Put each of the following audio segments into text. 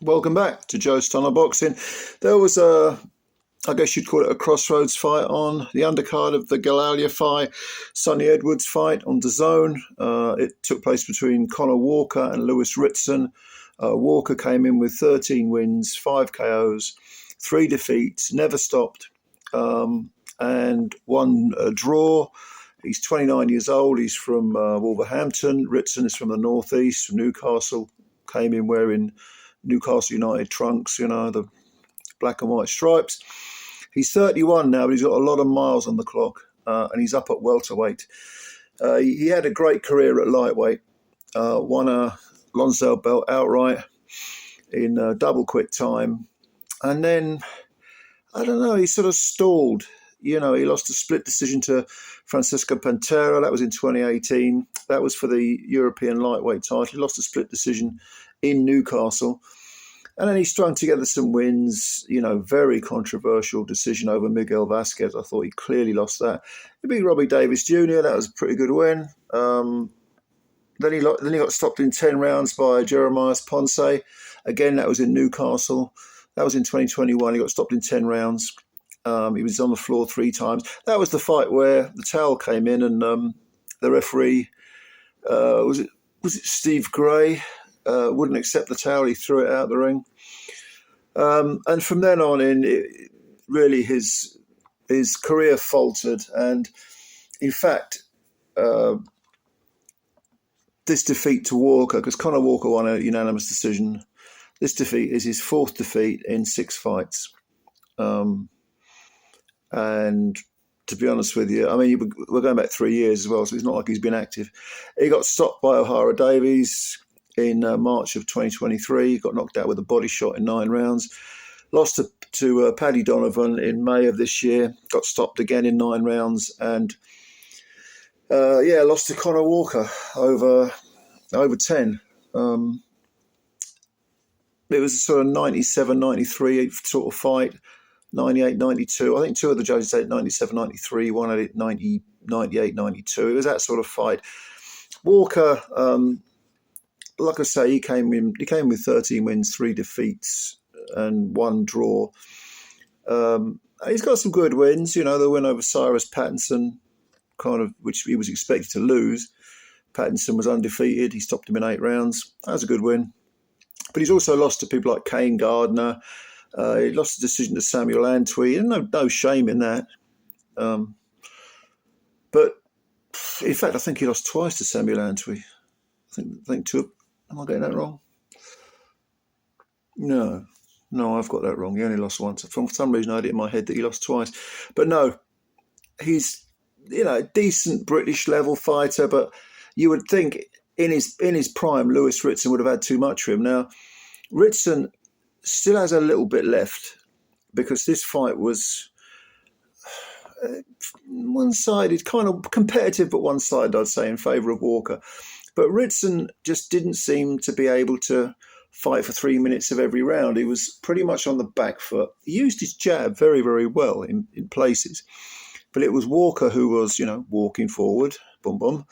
Welcome back to Joe's Tunnel Boxing. There was I guess you'd call it a crossroads fight on the undercard of the Galalia fight, Sonny Edwards fight on DAZN. It took place between Conah Walker and Lewis Ritson. Walker came in with 13 wins, 5 KOs, 3 defeats, never stopped, and won a draw. He's 29 years old. He's from Wolverhampton. Ritson is from the northeast, from Newcastle. Came in wearing Newcastle United trunks, the black and white stripes. He's 31 now, but he's got a lot of miles on the clock, and he's up at welterweight. He had a great career at lightweight, won a Lonsdale belt outright in double quick time. And then, I don't know, he sort of stalled. He lost a split decision to Francisco Pantera. That was in 2018. That was for the European lightweight title. He lost a split decision in Newcastle. And then he strung together some wins, very controversial decision over Miguel Vasquez. I thought he clearly lost that. He beat Robbie Davis Jr. That was a pretty good win. Then he got stopped in 10 rounds by Jeremias Ponce. Again, that was in Newcastle. That was in 2021. He got stopped in 10 rounds. He was on the floor 3 times. That was the fight where the towel came in and the referee, was it Steve Gray, wouldn't accept the towel. He threw it out the ring. And from then on in, really his career faltered. And in fact, this defeat to Walker, because Conah Walker won a unanimous decision, this defeat is his 4th defeat in 6 fights. And to be honest with you, we're going back 3 years as well, so it's not like he's been active. He got stopped by O'Hara Davies in March of 2023. He got knocked out with a body shot in 9 rounds. Lost to Paddy Donovan in May of this year. Got stopped again in 9 rounds. And, lost to Conah Walker over 10. It was a sort of 97, 93 sort of fight. 98, 92. I think 2 of the judges said 97, 93. One had it 90, 98, 92. It was that sort of fight. Walker, like I say, he came with 13 wins, 3 defeats, and 1 draw. He's got some good wins. The win over Cyrus Pattinson, which he was expected to lose. Pattinson was undefeated. He stopped him in 8 rounds. That was a good win. But he's also lost to people like Kane Gardner. He lost a decision to Samuel Antwi, and no shame in that. But in fact, I think he lost twice to Samuel Antwi. I think 2. Am I getting that wrong? No, I've got that wrong. He only lost once. For some reason, I had it in my head that he lost twice. But no, he's a decent British level fighter. But you would think in his prime, Lewis Ritson would have had too much for him. Now, Ritson still has a little bit left, because this fight was one-sided, kind of competitive, but one-sided, I'd say, in favour of Walker. But Ritson just didn't seem to be able to fight for 3 minutes of every round. He was pretty much on the back foot. He used his jab very, very well in places. But it was Walker who was, walking forward, boom, boom,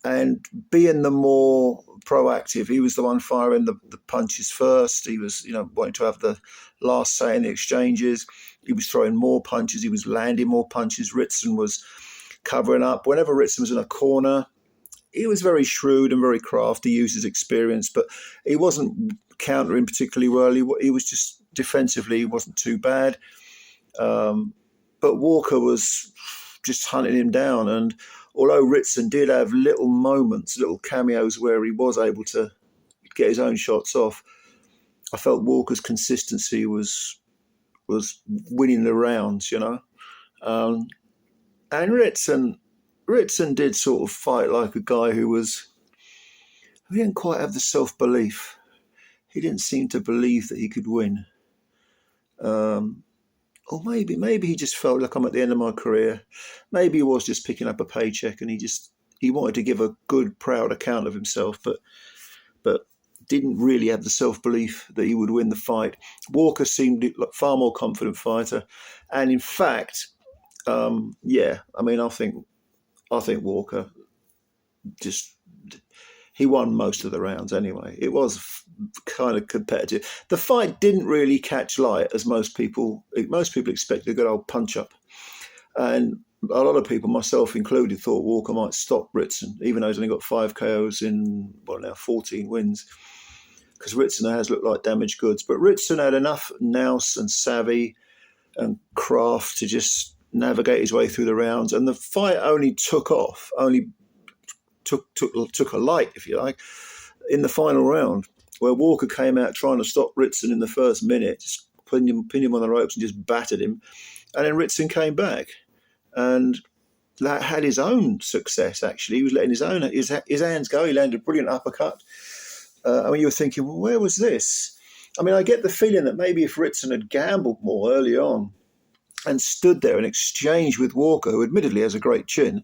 and being the more proactive. He was the one firing the punches first. He was, wanting to have the last say in the exchanges. He was throwing more punches. He was landing more punches. Ritson was covering up. Whenever Ritson was in a corner, he was very shrewd and very crafty, used his experience, but he wasn't countering particularly well. He was just defensively, he wasn't too bad. But Walker was just hunting him down. And although Ritson did have little moments, little cameos where he was able to get his own shots off, I felt Walker's consistency was winning the rounds, And Ritson did sort of fight like a guy who didn't quite have the self-belief. He didn't seem to believe that he could win. Or maybe he just felt like, I'm at the end of my career. Maybe he was just picking up a paycheck and he wanted to give a good, proud account of himself, but didn't really have the self-belief that he would win the fight. Walker seemed like a far more confident fighter. And in fact, I think Walker just he won most of the rounds anyway. It was kind of competitive. The fight didn't really catch light as most people expected a good old punch up. And a lot of people, myself included, thought Walker might stop Ritson, even though he's only got 5 KOs in, 14 wins. Because Ritson has looked like damaged goods. But Ritson had enough nous and savvy and craft to just navigate his way through the rounds. And the fight only took a light, if you like, in the final round, where Walker came out trying to stop Ritson in the first minute, just pinned him on the ropes and just battered him. And then Ritson came back. And that had his own success, actually. He was letting his hands go. He landed a brilliant uppercut. I mean, you were thinking, well, where was this? I mean, I get the feeling that maybe if Ritson had gambled more early on and stood there and exchanged with Walker, who admittedly has a great chin,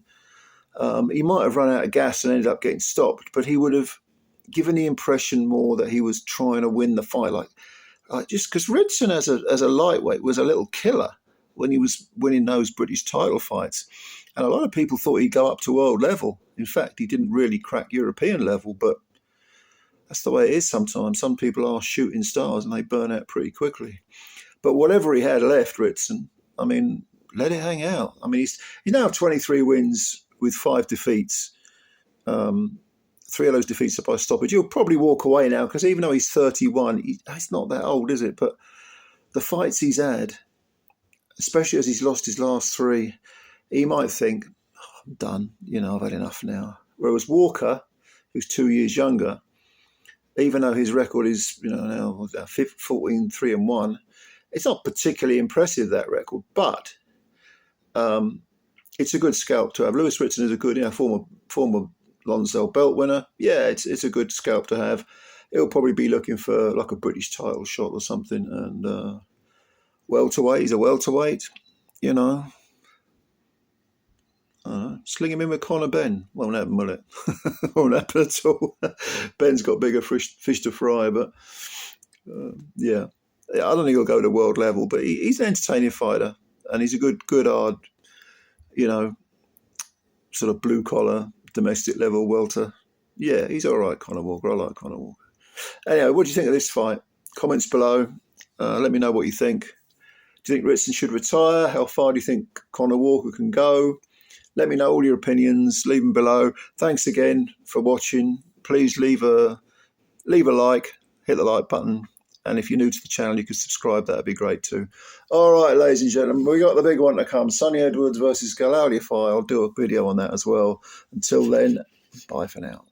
he might have run out of gas and ended up getting stopped. But he would have given the impression more that he was trying to win the fight. Like just because Ritson as a lightweight was a little killer when he was winning those British title fights. And a lot of people thought he'd go up to world level. In fact, he didn't really crack European level, but that's the way it is sometimes. Some people are shooting stars and they burn out pretty quickly. But whatever he had left, Ritson, I mean, let it hang out. I mean, he's now 23 wins with 5 defeats. 3 of those defeats are by stoppage. He'll probably walk away now because even though he's 31, he's not that old, is it? But the fights he's had, especially as he's lost his last 3, he might think, I'm done. I've had enough now. Whereas Walker, who's 2 years younger, even though his record is now 14-3-1, it's not particularly impressive, that record. But it's a good scalp to have. Lewis Ritson is a good former Lonsdale belt winner. Yeah, it's a good scalp to have. He'll probably be looking for like a British title shot or something. And welterweight, he's a welterweight, sling him in with Conor Ben. Won't happen, will it? Won't happen at all. Ben's got bigger fish to fry, but yeah. I don't think he'll go to world level, but he's an entertaining fighter, and he's a good hard, sort of blue collar, domestic level welter. Yeah, he's all right, Conah Walker. I like Conah Walker. Anyway, what do you think of this fight? Comments below. Let me know what you think. Do you think Ritson should retire? How far do you think Conah Walker can go? Let me know all your opinions. Leave them below. Thanks again for watching. Please leave a like. Hit the like button. And if you're new to the channel, you could subscribe. That'd be great too. All right, ladies and gentlemen, we got the big one to come. Sonny Edwards versus Galaulia fight. I'll do a video on that as well. Until then, bye for now.